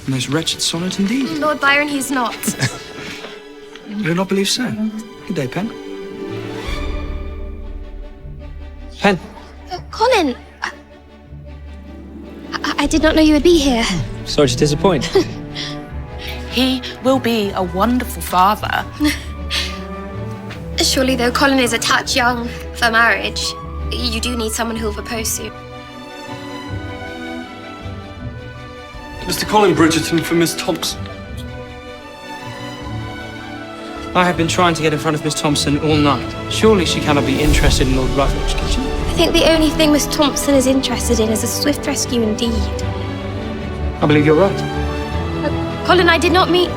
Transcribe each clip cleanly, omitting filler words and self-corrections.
Most wretched sonnet indeed. Lord Byron, he's not. You do not believe so? Good day, Pen. Pen. Colin! I did not know you would be here. Sorry to disappoint. He will be a wonderful father. Surely, though Colin is a touch young for marriage, you do need someone who will propose soon. Mr. Colin Bridgerton for Miss Thompson. I have been trying to get in front of Miss Thompson all night. Surely she cannot be interested in Lord Rutledge, can she? I think the only thing Miss Thompson is interested in is a swift rescue indeed. I believe you're right. Colin, I did not mean...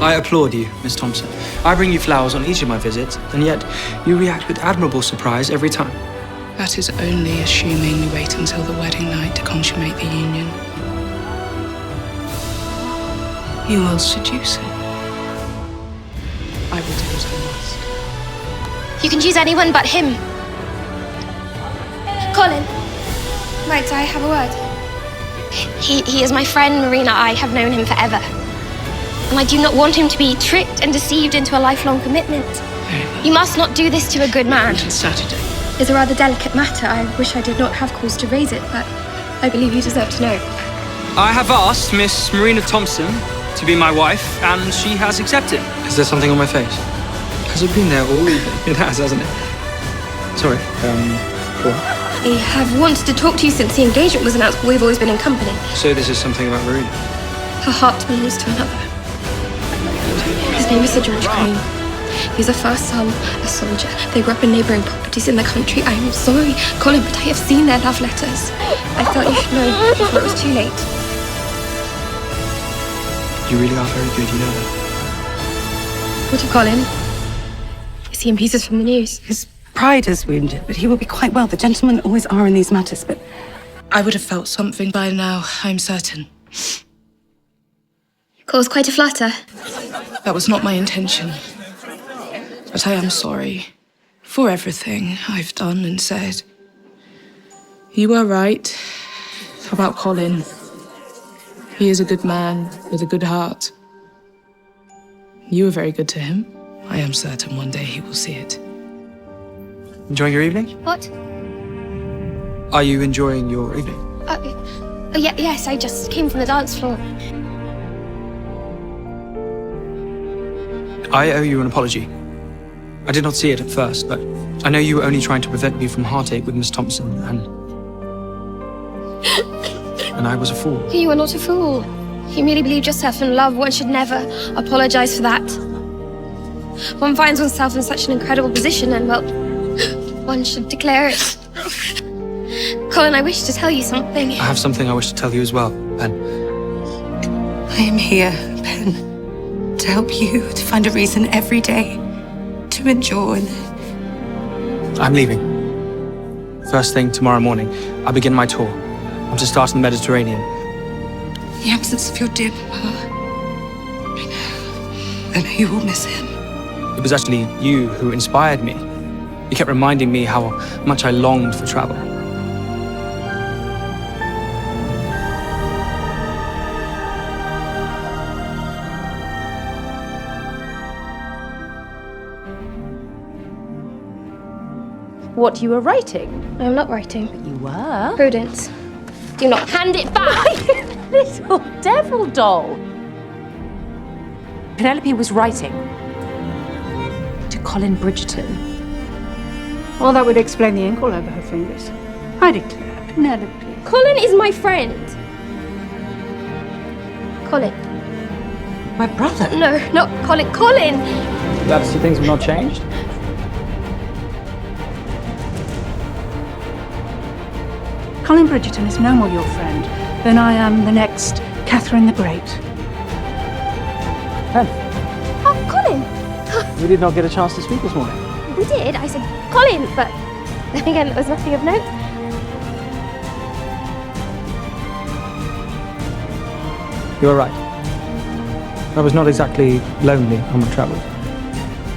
I applaud you, Miss Thompson. I bring you flowers on each of my visits, and yet you react with admirable surprise every time. That is only assuming we wait until the wedding night to consummate the union. You will seduce him. I will do what I must. You can choose anyone but him. Colin. Right, I have a word. He is my friend, Marina. I have known him forever. And I do not want him to be tricked and deceived into a lifelong commitment. Very well. You must not do this to a good man. Until Saturday. It's a rather delicate matter. I wish I did not have cause to raise it, but I believe you deserve to know. I have asked Miss Marina Thompson to be my wife, and she has accepted. Is there something on my face? Has it been there all evening? It has, hasn't it? Sorry, go on. I have wanted to talk to you since the engagement was announced, but we've always been in company. So this is something about Marina? Her heart belongs to another. His name is Sir George Crane. He's a first son, a soldier. They grew up in neighbouring properties in the country. I am sorry, Colin, but I have seen their love letters. I felt you should know before it was too late. You really are very good, you know that. What of Colin? Is he in pieces from the news? His pride is wounded, but he will be quite well. The gentlemen always are in these matters, but... I would have felt something by now, I'm certain. Caused quite a flutter. That was not my intention. But I am sorry for everything I've done and said. You were right about Colin. He is a good man with a good heart. You were very good to him. I am certain one day he will see it. Enjoying your evening? What? Are you enjoying your evening? Yes, I just came from the dance floor. I owe you an apology. I did not see it at first, but I know you were only trying to prevent me from heartache with Miss Thompson, and I was a fool. You are not a fool. You merely believed yourself in love. One should never apologize for that. One finds oneself in such an incredible position and, well, one should declare it. Colin, I wish to tell you something. I have something I wish to tell you as well, Pen. I am here, Pen, to help you to find a reason every day to endure. I'm leaving. First thing tomorrow morning, I begin my tour. I'm to start in the Mediterranean. The absence of your dear papa. I know you will miss him. It was actually you who inspired me. You kept reminding me how much I longed for travel. What you were writing? I am not writing. You were? Prudence. Do not hand it back! Little devil doll. Penelope was writing to Colin Bridgerton. Well, that would explain the ink all over her fingers. I declare, Penelope. Colin is my friend. Colin. My brother? No, not Colin. Colin! Glad to see things have not changed. Colin Bridgerton is no more your friend than I am the next Catherine the Great. Pen, Oh, Colin! we did not get a chance to speak this morning. We did. I said Colin, but then again, it was nothing of note. You are right. I was not exactly lonely on my travels.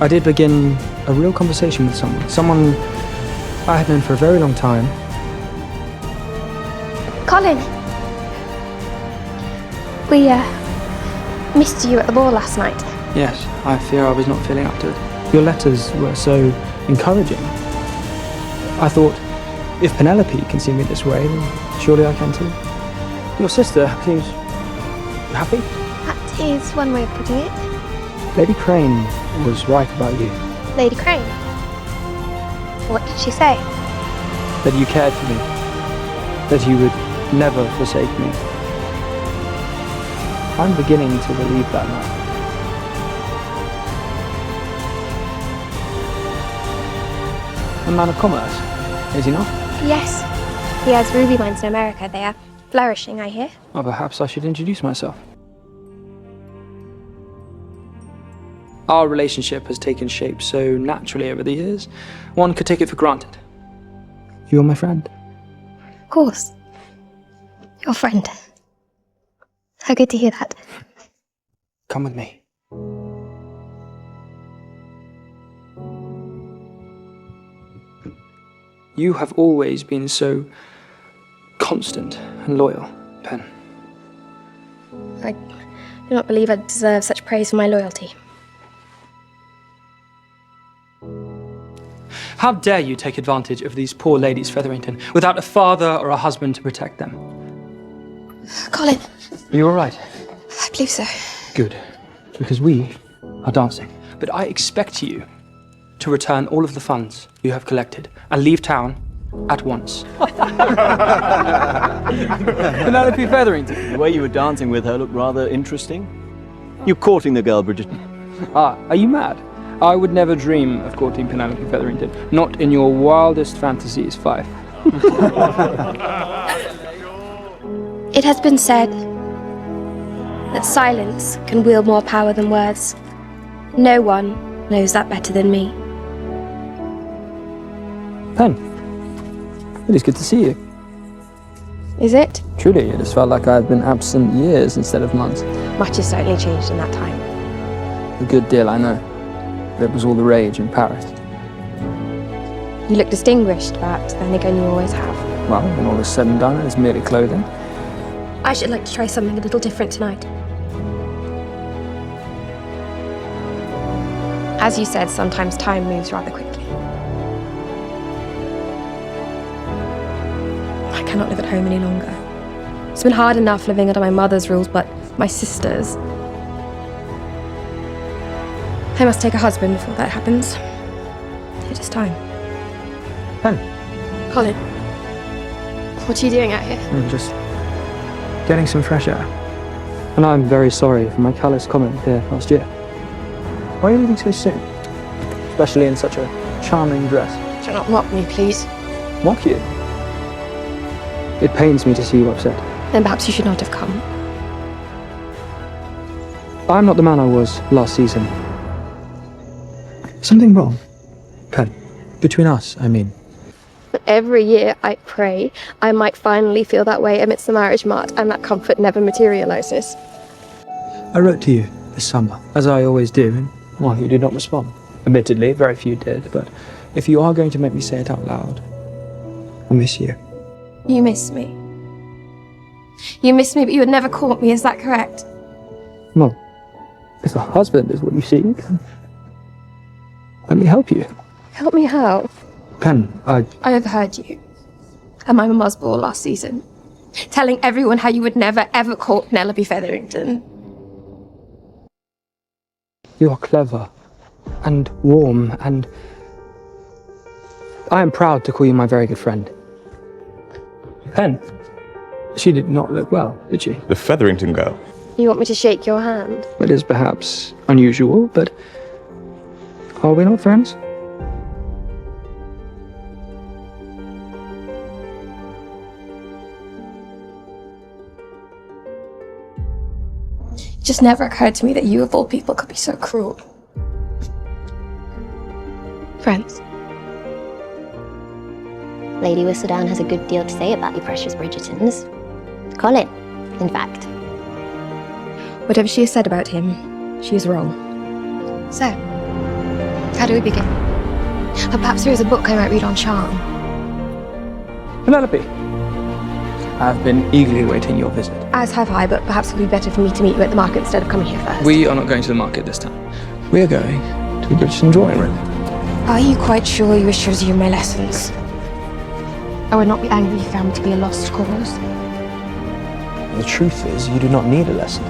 I did begin a real conversation with someone I had known for a very long time. Colin! We, missed you at the ball last night. Yes, I fear I was not feeling up to it. Your letters were so encouraging. I thought, if Penelope can see me this way, then surely I can too. Your sister seems happy. That is one way of putting it. Lady Crane was right about you. Lady Crane. What did she say? That you cared for me. That you would never forsake me. I'm beginning to believe that now. A man of commerce, is he not? Yes. He has ruby mines in America. They are flourishing, I hear. Well, perhaps I should introduce myself. Our relationship has taken shape so naturally over the years, one could take it for granted. You're my friend. Of course. Your friend. How good to hear that. Come with me. You have always been so constant and loyal, Pen. I do not believe I deserve such praise for my loyalty. How dare you take advantage of these poor ladies, Featherington, without a father or a husband to protect them? Colin. Are you all right? I believe so. Good, because we are dancing. But I expect you to return all of the funds you have collected and leave town at once. Penelope Featherington. The way you were dancing with her looked rather interesting. You're courting the girl, Bridgerton. Ah, are you mad? I would never dream of courting Penelope Featherington. Not in your wildest fantasies, Fife. It has been said that silence can wield more power than words. No one knows that better than me. Pen, it is good to see you. Is it? Truly, it has felt like I've been absent years instead of months. Much has certainly changed in that time. A good deal, I know. It was all the rage in Paris. You look distinguished, but then again you always have. Well, when all is said and done, it's merely clothing. I should like to try something a little different tonight. As you said, sometimes time moves rather quickly. I cannot live at home any longer. It's been hard enough living under my mother's rules, but my sister's. I must take a husband before that happens. It is time. Pen, Colin, what are you doing out here? I'm just getting some fresh air. And I'm very sorry for my callous comment here last year. Why are you leaving so soon? Especially in such a charming dress. Do not mock me, please. Mock you? It pains me to see you upset. Then perhaps you should not have come. I'm not the man I was last season. Something wrong? Pen, between us, I mean. Every year I pray I might finally feel that way amidst the marriage mart, and that comfort never materializes. I wrote to you this summer, as I always do, and well, you did not respond. Admittedly, very few did, but if you are going to make me say it out loud, I miss you. You miss me. You miss me, but you would never court me, is that correct? Well, if a husband is what you seek, let me help you. Help me how? Pen, I overheard you at my mama's ball last season, telling everyone how you would never ever court Penelope Featherington. You are clever and warm, and I am proud to call you my very good friend. Pen, she did not look well, did she? The Featherington girl. You want me to shake your hand? It is perhaps unusual, but are we not friends? It just never occurred to me that you of all people could be so cruel. Friends. Lady Whistledown has a good deal to say about you precious Bridgertons. Colin, in fact. Whatever she has said about him, she is wrong. So, how do we begin? Or perhaps there is a book I might read on charm. Penelope, I've been eagerly awaiting your visit. As have I, but perhaps it would be better for me to meet you at the market instead of coming here first. We are not going to the market this time. We are going to the Bridgerton drawing room. Are you quite sure you wish to resume my lessons? I would not be angry if you found me to be a lost cause. The truth is, you do not need a lesson.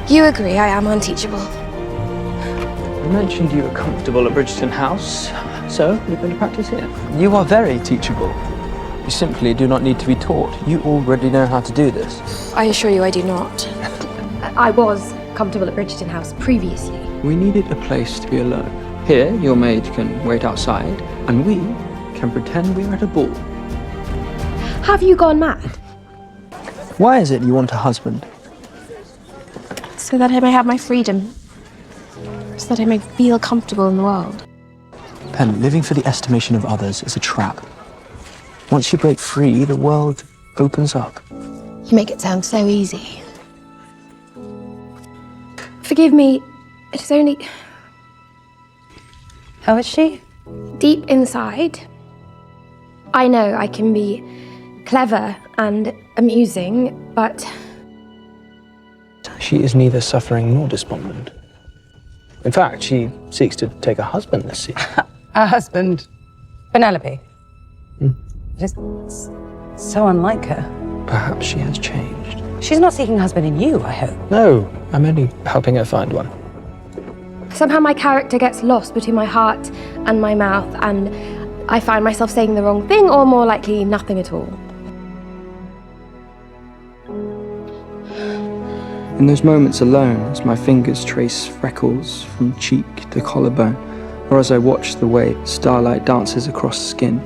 You agree I am unteachable. You mentioned you were comfortable at Bridgerton House, so you're going to practice here. You are very teachable. You simply do not need to be taught. You already know how to do this. I assure you I do not. I was comfortable at Bridgerton House previously. We needed a place to be alone. Here, your maid can wait outside, and we can pretend we're at a ball. Have you gone mad? Why is it you want a husband? So that I may have my freedom. So that I may feel comfortable in the world. Pen, living for the estimation of others is a trap. Once you break free, the world opens up. You make it sound so easy. Forgive me, it is only... How is she? Deep inside, I know I can be clever and amusing, but... She is neither suffering nor despondent. In fact, she seeks to take a husband this season. Her husband, Penelope. It is so unlike her. Perhaps she has changed. She's not seeking a husband in you, I hope. No, I'm only helping her find one. Somehow my character gets lost between my heart and my mouth, and I find myself saying the wrong thing, or more likely, nothing at all. In those moments alone, as my fingers trace freckles from cheek to collarbone, or as I watch the way starlight dances across skin,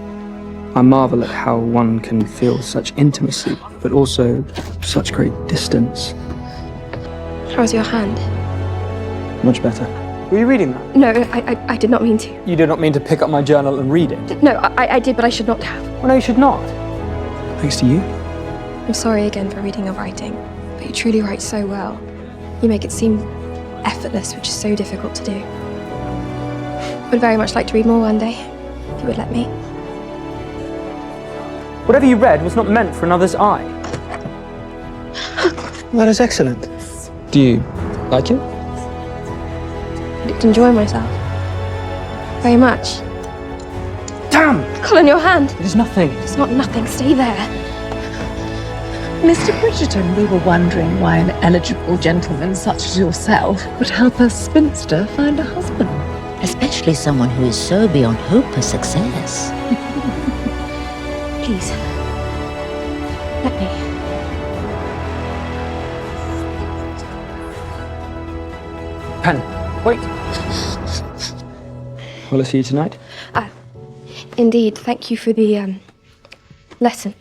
I marvel at how one can feel such intimacy, but also such great distance. How's your hand? Much better. Were you reading that? No, I did not mean to. You did not mean to pick up my journal and read it? No, I did, but I should not have. Well, no, you should not. Thanks to you. I'm sorry again for reading your writing, but you truly write so well. You make it seem effortless, which is so difficult to do. I would very much like to read more one day, if you would let me. Whatever you read was not meant for another's eye. That is excellent. Do you like it? I did enjoy myself. Very much. Damn! Colin, your hand. It is nothing. It's not nothing. Stay there. Mr. Bridgerton, we were wondering why an eligible gentleman such as yourself would help a spinster find a husband. Especially someone who is so beyond hope of success. Please. Let me. Pen, wait. Will I see you tonight? Indeed. Thank you for the, lesson.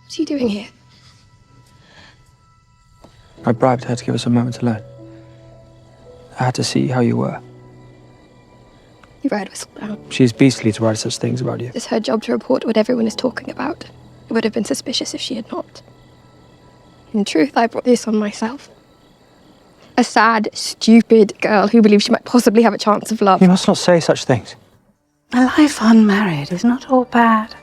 What are you doing here? I bribed her to give us a moment alone. I had to see how you were. You ride whistle down. She's beastly to write such things about you. It's her job to report what everyone is talking about. It would have been suspicious if she had not. In truth, I brought this on myself. A sad, stupid girl who believes she might possibly have a chance of love. You must not say such things. A life unmarried is not all bad.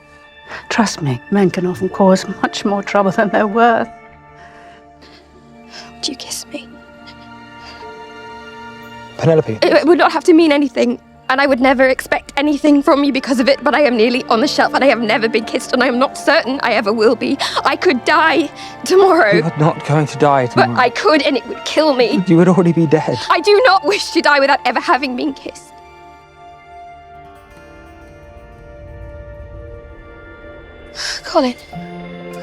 Trust me, men can often cause much more trouble than they're worth. Would you kiss me? Penelope. It would not have to mean anything, and I would never expect anything from you because of it, but I am nearly on the shelf, and I have never been kissed, and I am not certain I ever will be. I could die tomorrow. You are not going to die tomorrow. But I could, and it would kill me. You would already be dead. I do not wish to die without ever having been kissed. Colin.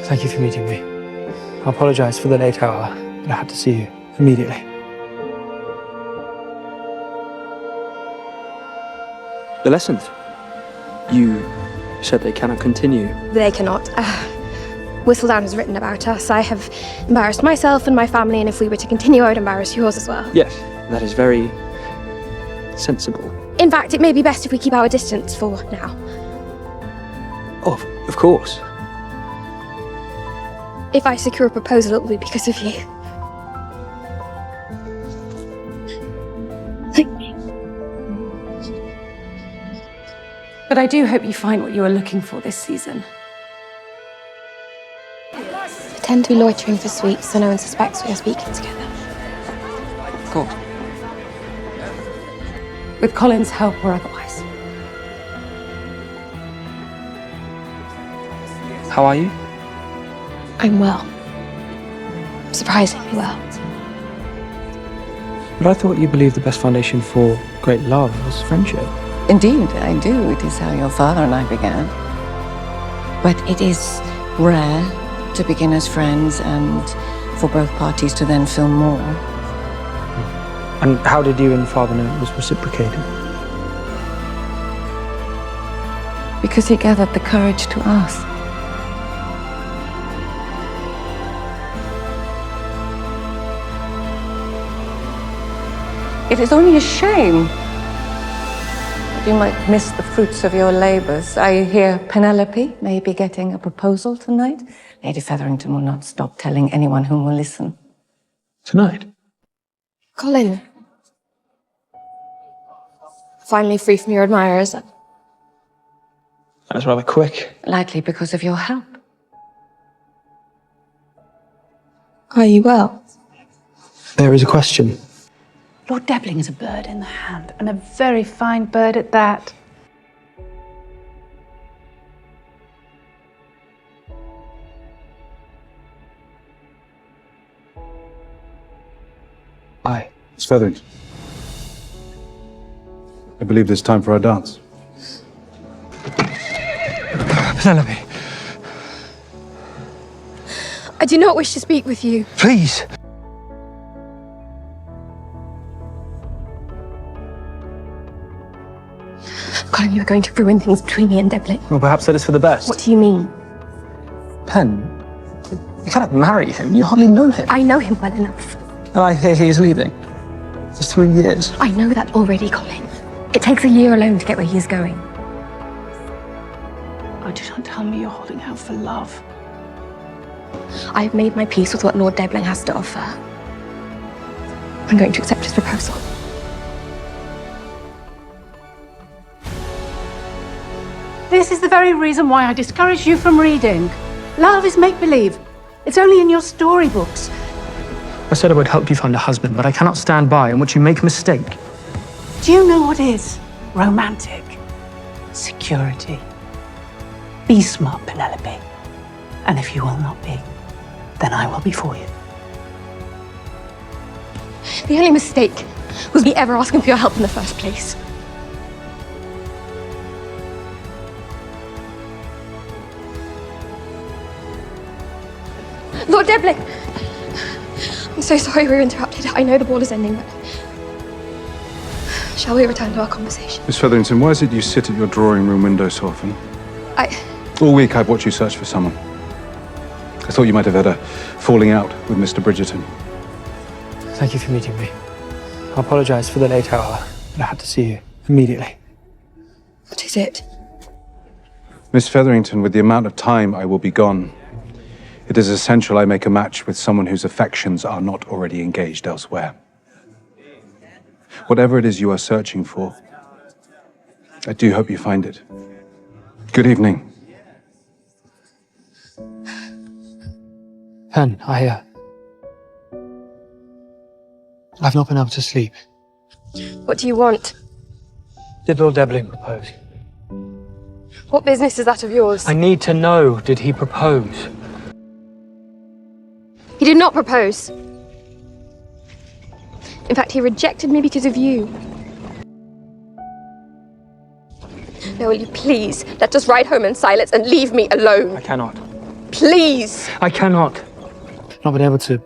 Thank you for meeting me. I apologize for the late hour, but I had to see you immediately. The lessons. You said they cannot continue. They cannot. Whistledown has written about us. I have embarrassed myself and my family, and if we were to continue, I would embarrass yours as well. Yes, that is very sensible. In fact, it may be best if we keep our distance for now. Oh, of course. If I secure a proposal, it will be because of you. But I do hope you find what you are looking for this season. Pretend to be loitering for sweets so no one suspects we are speaking together. Of course. With Colin's help or otherwise. How are you? I'm well. Surprisingly well. But I thought you believed the best foundation for great love was friendship. Indeed, I do. It is how your father and I began. But it is rare to begin as friends and for both parties to then feel more. And how did you and father know it was reciprocated? Because he gathered the courage to ask. It is only a shame that you might miss the fruits of your labors. I hear Penelope may be getting a proposal tonight. Lady Featherington will not stop telling anyone who will listen. Tonight? Colin. Finally free from your admirers. That's rather quick. Likely because of your help. Are you well? There is a question. Lord Debling is a bird in the hand, and a very fine bird at that. Aye. Miss Featherington. I believe it's time for our dance. Penelope, I do not wish to speak with you. please. Colin, you are going to ruin things between me and Debling. Well, perhaps that is for the best. What do you mean? Pen, you cannot marry him. You hardly know him. I know him well enough. And I hear he is leaving. For 3 years. I know that already, Colin. It takes a year alone to get where he is going. Oh, do not tell me you're holding out for love. I have made my peace with what Lord Debling has to offer. I'm going to accept his proposal. This is the very reason why I discourage you from reading. Love is make-believe. It's only in your storybooks. I said I would help you find a husband, but I cannot stand by in which you make a mistake. Do you know what is romantic? Security. Be smart, Penelope. And if you will not be, then I will be for you. The only mistake was me ever asking for your help in the first place. Lord Debling! I'm so sorry we were interrupted. I know the ball is ending, but... Shall we return to our conversation? Miss Featherington, why is it you sit at your drawing room window so often? All week I've watched you search for someone. I thought you might have had a falling out with Mr. Bridgerton. Thank you for meeting me. I apologize for the late hour, but I had to see you immediately. What is it? Miss Featherington, with the amount of time I will be gone, it is essential I make a match with someone whose affections are not already engaged elsewhere. Whatever it is you are searching for, I do hope you find it. Good evening. Pen, I've not been able to sleep. What do you want? Did Lord Debling propose? What business is that of yours? I need to know, did he propose? He did not propose. In fact, he rejected me because of you. Now, will you please let us ride home in silence and leave me alone? I cannot. Please! I cannot. Not been able to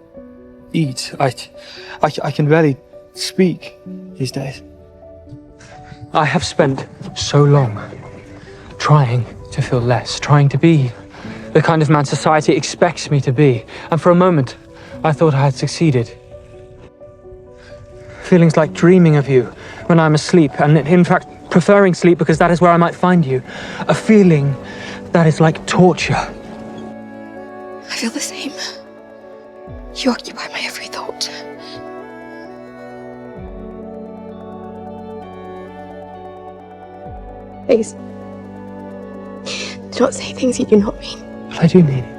eat. I can barely speak these days. I have spent so long trying to feel less, trying to be the kind of man society expects me to be. And for a moment, I thought I had succeeded. Feelings like dreaming of you when I'm asleep, and in fact, preferring sleep because that is where I might find you. A feeling that is like torture. I feel the same. You occupy my every thought. Please, Do not say things you do not mean. But I do mean it.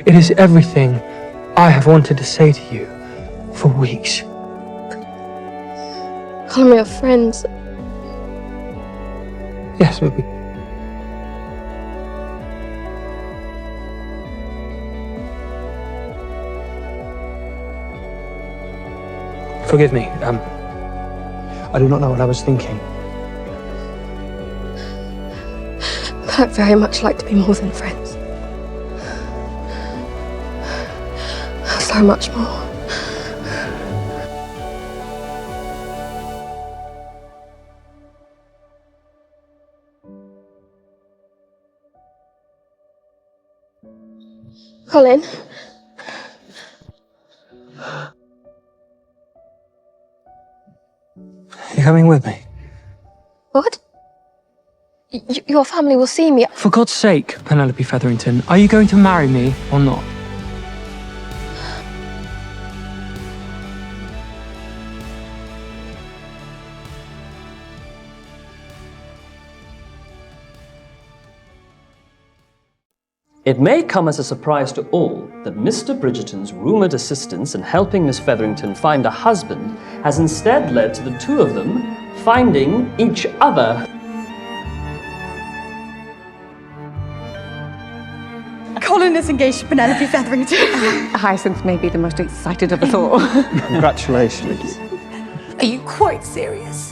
It is everything I have wanted to say to you for weeks. Colin, we are friends. Yes, Ruby. Forgive me. I do not know what I was thinking. I'd very much like to be more than friends. So much more. Colin? You're coming with me? What? Your family will see me. For God's sake, Penelope Featherington, are you going to marry me or not? It may come as a surprise to all that Mr. Bridgerton's rumoured assistance in helping Miss Featherington find a husband has instead led to the two of them finding each other. Colin is engaged to Penelope Featherington. Hyacinth may be the most excited of us all. Congratulations. Are you quite serious?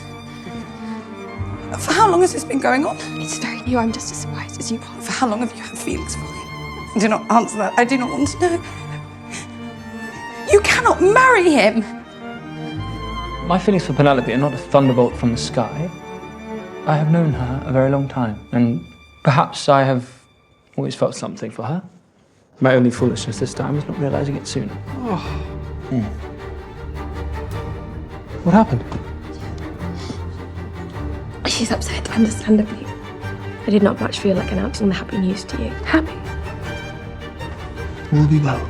For how long has this been going on? It's very new. I'm just as surprised as you are. For how long have you had feelings for him? Do not answer that. I do not want to know. You cannot marry him! My feelings for Penelope are not a thunderbolt from the sky. I have known her a very long time, and perhaps I have always felt something for her. My only foolishness this time was not realizing it sooner. What happened? She's upset, understandably. I did not much feel like announcing the happy news to you. Happy? All will be well.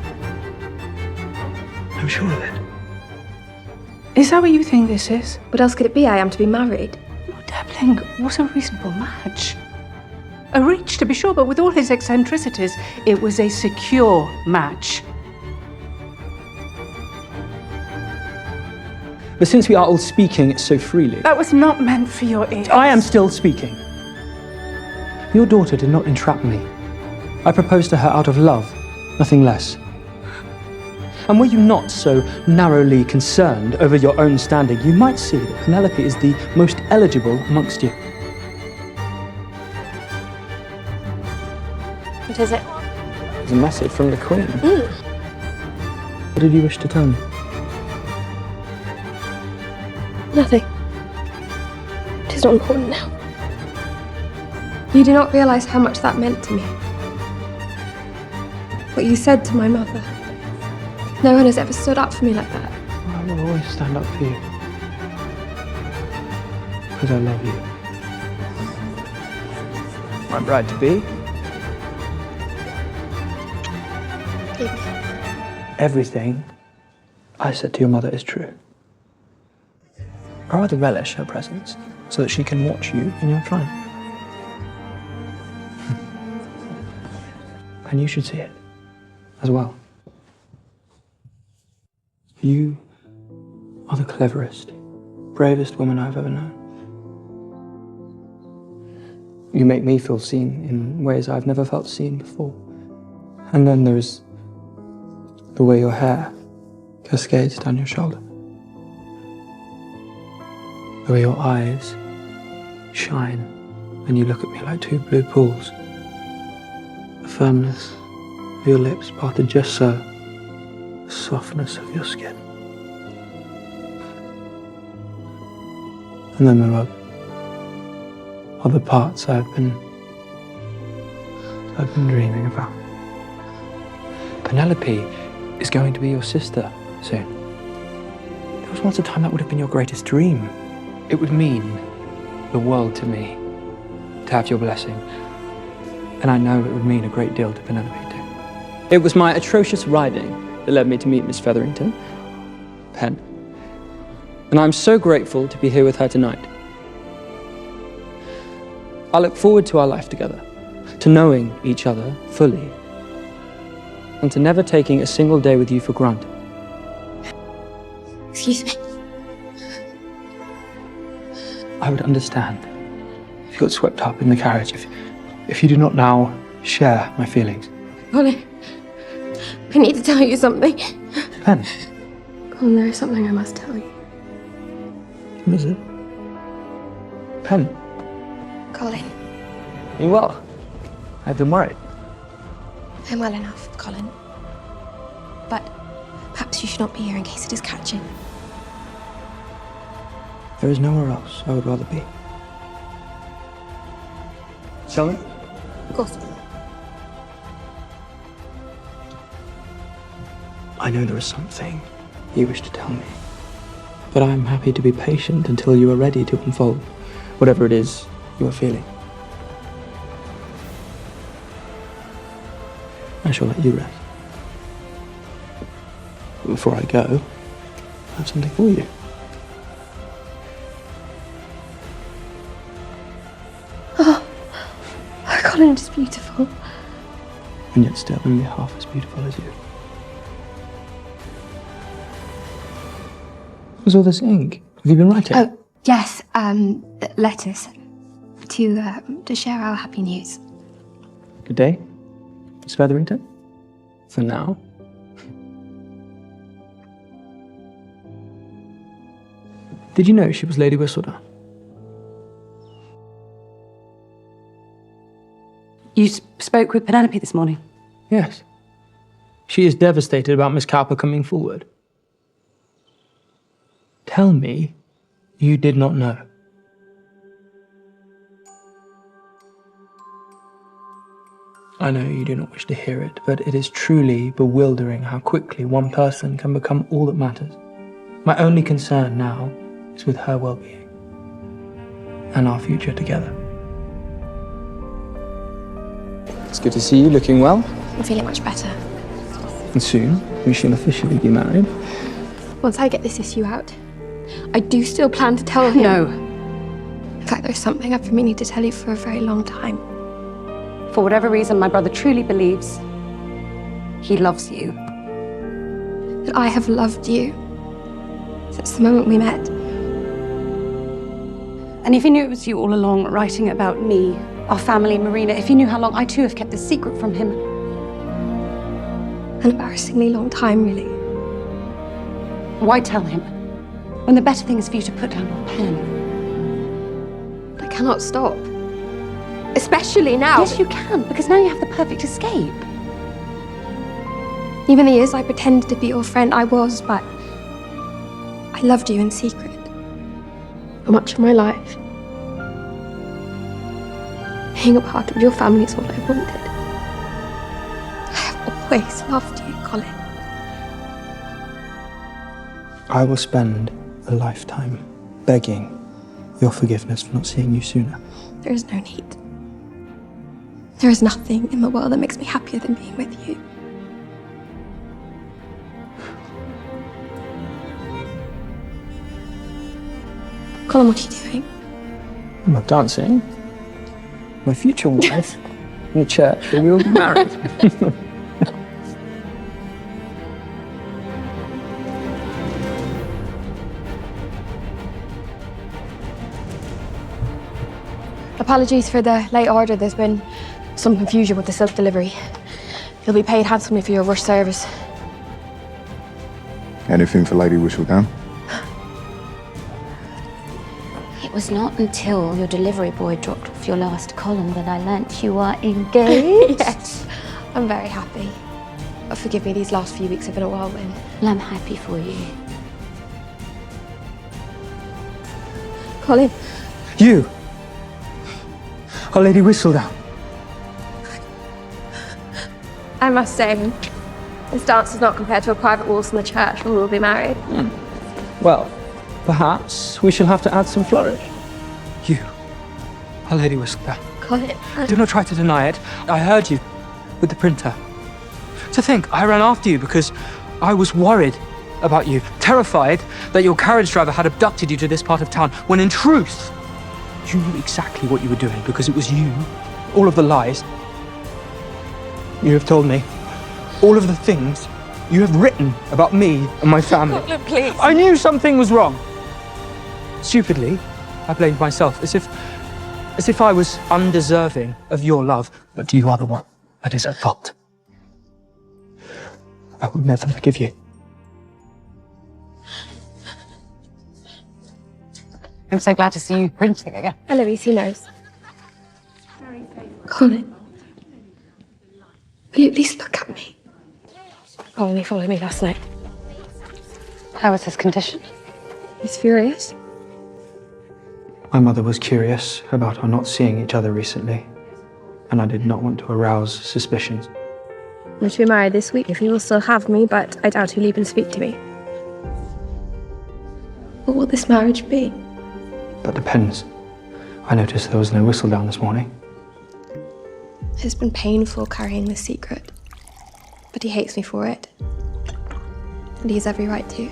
I'm sure of it. Is that what you think this is? What else could it be? I am to be married. Lord Dabbling was a reasonable match. A reach, to be sure, but with all his eccentricities, it was a secure match. But since we are all speaking so freely... That was not meant for your ears. I am still speaking. Your daughter did not entrap me. I proposed to her out of love, nothing less. And were you not so narrowly concerned over your own standing, you might see that Penelope is the most eligible amongst you. What is it? It's a message from the Queen. What did you wish to tell me? Nothing. It is not important now. You do not realise how much that meant to me. What you said to my mother. No one has ever stood up for me like that. I will always stand up for you. Because I love you. My bride-to-be. Everything I said to your mother is true. I rather relish her presence so that she can watch you in your triumph. And you should see it as well. You are the cleverest, bravest woman I've ever known. You make me feel seen in ways I've never felt seen before. And then there is the way your hair cascades down your shoulder. The way your eyes shine and you look at me like two blue pools. The firmness of your lips parted just so. The softness of your skin. And then there are other parts I've been dreaming about. Penelope is going to be your sister soon. There was once a time that would have been your greatest dream. It would mean the world to me to have your blessing. And I know it would mean a great deal to Penelope too. It was my atrocious riding that led me to meet Miss Featherington, Pen. And I'm so grateful to be here with her tonight. I look forward to our life together, to knowing each other fully, and to never taking a single day with you for granted. Excuse me. I would understand if you got swept up in the carriage, if you do not now share my feelings. Colin, I need to tell you something. Pen, Colin, there is something I must tell you. what is it? Pen, Colin, are you well? I've been worried. I'm well enough, Colin. But perhaps you should not be here in case it is catching. There is nowhere else I would rather be. Shall we? Of course. I know there is something you wish to tell me, but I am happy to be patient until you are ready to unfold whatever it is you are feeling. I shall let you rest. But before I go, I have something for you. Oh, Colin is beautiful. And yet still only half as beautiful as you. What's all this ink? Have you been writing? Oh, yes, letters to share our happy news. Good day, Miss Featherington. For now. Did you know she was Lady Whistledown? You spoke with Penelope this morning? Yes. She is devastated about Miss Cowper coming forward. Tell me you did not know. I know you do not wish to hear it, but it is truly bewildering how quickly one person can become all that matters. My only concern now is with her well-being and our future together. It's good to see you looking well. I'm feeling much better. And soon we shall officially be married. Once I get this issue out, I do still plan to tell him. No. In fact, there's something I've been meaning to tell you for a very long time. For whatever reason, my brother truly believes he loves you. That I have loved you since the moment we met. And if he knew it was you all along, writing about me, our family, Marina, if he knew how long I too have kept this secret from him. An embarrassingly long time, really. Why tell him, when the better thing is for you to put down your pen? I cannot stop. Especially now. Yes, you can, because now you have the perfect escape. Even the years I pretended to be your friend, I was, but I loved you in secret. For much of my life. Being a part of your family is what I wanted. I have always loved you, Colin. I will spend a lifetime begging your forgiveness for not seeing you sooner. There is no need. There is nothing in the world that makes me happier than being with you. Colin, what are you doing? I'm not dancing. My future wife in the church, and we will be married. Apologies for the late order. There's been some confusion with the silk delivery. You'll be paid handsomely for your rush service. Anything for Lady Whistledown? It was not until your delivery boy dropped off your last column that I learnt you are engaged. Yes, I'm very happy. Forgive me, these last few weeks have been a whirlwind. Well, I'm happy for you. Colin. You are Lady Whistledown. I must say, this dance does not compare to a private waltz in the church when we will be married. Well, perhaps we shall have to add some flourish. You are Lady Whistledown. Colin. Do not try to deny it. I heard you with the printer. To think, I ran after you because I was worried about you, terrified that your carriage driver had abducted you to this part of town, when in truth, You knew exactly what you were doing because it was you. All of the lies you have told me. All of the things you have written about me and my family. Colin, please. I knew something was wrong. Stupidly, I blamed myself, as if I was undeserving of your love. But you are the one that is at fault. I will never forgive you. I'm so glad to see you printing again. Eloise, he knows. Colin, will you at least look at me? Colin, he followed me last night. How was his condition? He's furious. My mother was curious about our not seeing each other recently, and I did not want to arouse suspicions. We're to be married this week if he will still have me, but I doubt he'll even speak to me. What will this marriage be? That depends. I noticed there was no whistle down this morning. It's been painful carrying this secret, but he hates me for it. And he has every right to.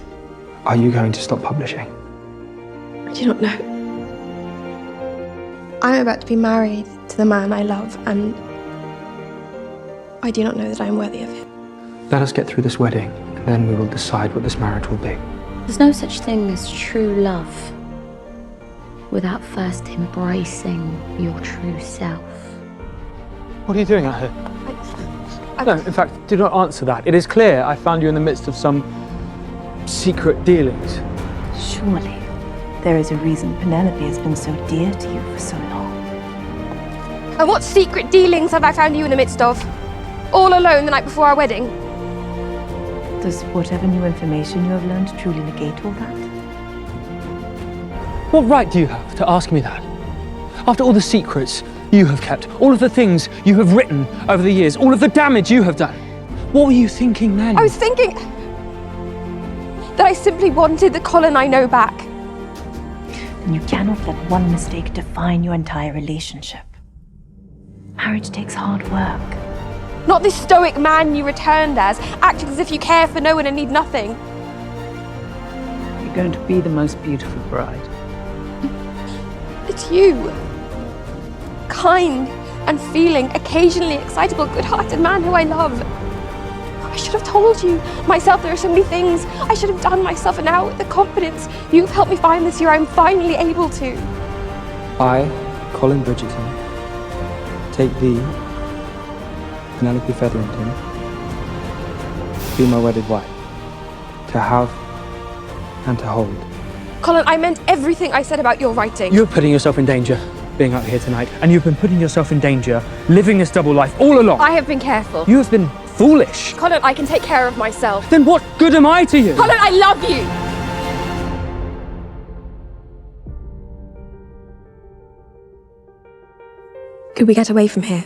Are you going to stop publishing? I do not know. I'm about to be married to the man I love, and I do not know that I am worthy of him. Let us get through this wedding, and then we will decide what this marriage will be. There's no such thing as true love without first embracing your true self. What are you doing out here? No, in fact, do not answer that. It is clear I found you in the midst of some secret dealings. Surely, there is a reason Penelope has been so dear to you for so long. And what secret dealings have I found you in the midst of? All alone the night before our wedding? Does whatever new information you have learned truly negate all that? What right do you have to ask me that? After all the secrets you have kept, all of the things you have written over the years, all of the damage you have done, what were you thinking then? I was thinking that I simply wanted the Colin I know back. And you cannot let one mistake define your entire relationship. Marriage takes hard work. Not this stoic man you returned as, acting as if you care for no one and need nothing. You're going to be the most beautiful bride. It's you. Kind and feeling, occasionally excitable, good-hearted man who I love. I should have told you myself there are so many things I should have done myself, and now with the confidence you've helped me find this year, I'm finally able to. I, Colin Bridgerton, take thee, Penelope Featherington, to be my wedded wife, to have and to hold. Colin, I meant everything I said about your writing. You're putting yourself in danger being out here tonight, and you've been putting yourself in danger living this double life all along. I have been careful. You have been foolish. Colin, I can take care of myself. Then what good am I to you? Colin, I love you! Could we get away from here?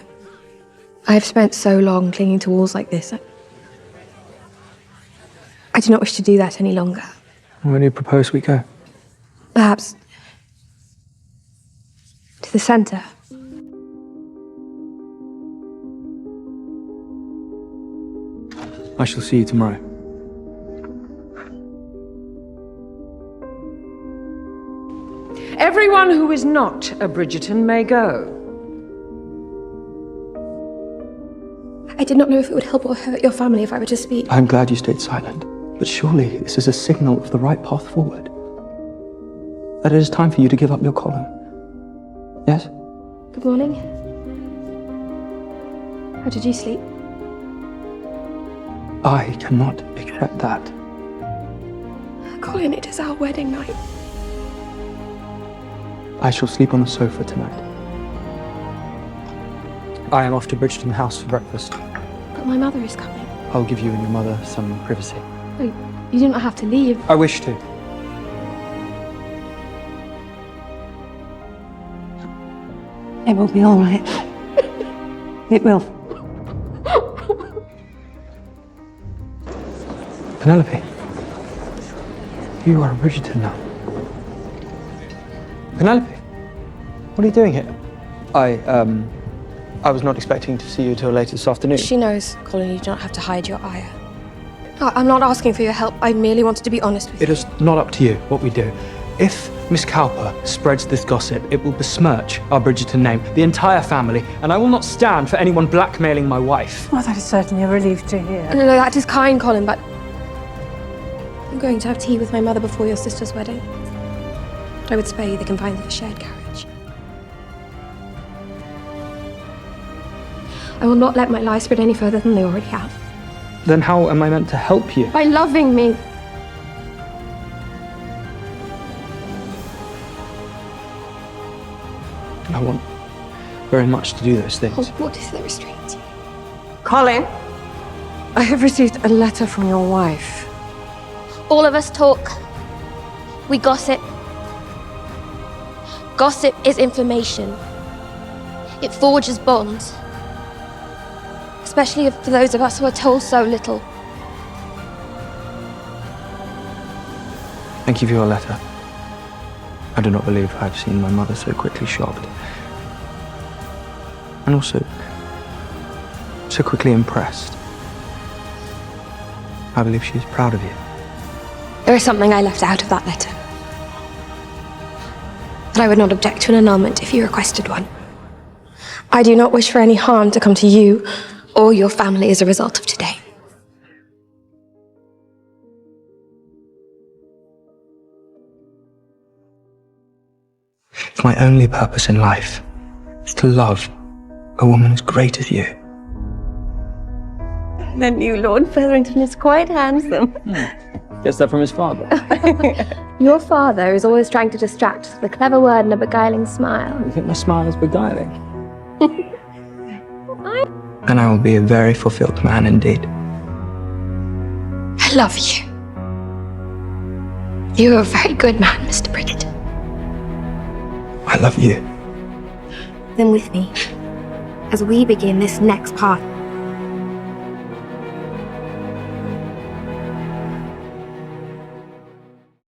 I've spent so long clinging to walls like this. I do not wish to do that any longer. When you propose we go? Perhaps to the centre. I shall see you tomorrow. Everyone who is not a Bridgerton may go. I did not know if it would help or hurt your family if I were to speak. I'm glad you stayed silent, but surely this is a signal of the right path forward. That it is time for you to give up your Colin. Yes? Good morning. How did you sleep? I cannot accept that. Colin, it is our wedding night. I shall sleep on the sofa tonight. I am off to Bridgerton House for breakfast. But my mother is coming. I'll give you and your mother some privacy. Oh, you do not have to leave. I wish to. It will be all right. It will. Penelope, you are a Bridgerton now. Penelope, what are you doing here? I was not expecting to see you till later this afternoon. She knows, Colin, you do not have to hide your ire. I'm not asking for your help. I merely wanted to be honest with you. It is not up to you what we do. If Miss Cowper spreads this gossip, it will besmirch our Bridgerton name, the entire family, and I will not stand for anyone blackmailing my wife. Well, that is certainly a relief to hear. No, that is kind, Colin, but I'm going to have tea with my mother before your sister's wedding. I would spare you the conveyance of a shared carriage. I will not let my lies spread any further than they already have. Then how am I meant to help you? By loving me. I want very much to do those things. Oh, what is that restrains you? Colin, I have received a letter from your wife. All of us talk. We gossip. Gossip is information. It forges bonds. Especially for those of us who are told so little. Thank you for your letter. I do not believe I've seen my mother so quickly shocked. And also, so quickly impressed. I believe she is proud of you. There is something I left out of that letter. But I would not object to an annulment if you requested one. I do not wish for any harm to come to you or your family as a result of today. My only purpose in life is to love a woman as great as you. The new Lord Featherington is quite handsome. Gets that from his father. Your father is always trying to distract us with a clever word and a beguiling smile. You think my smile is beguiling? Then I will be a very fulfilled man indeed. I love you. You are a very good man, Mr. Bridgerton. I love you. Then with me, as we begin this next part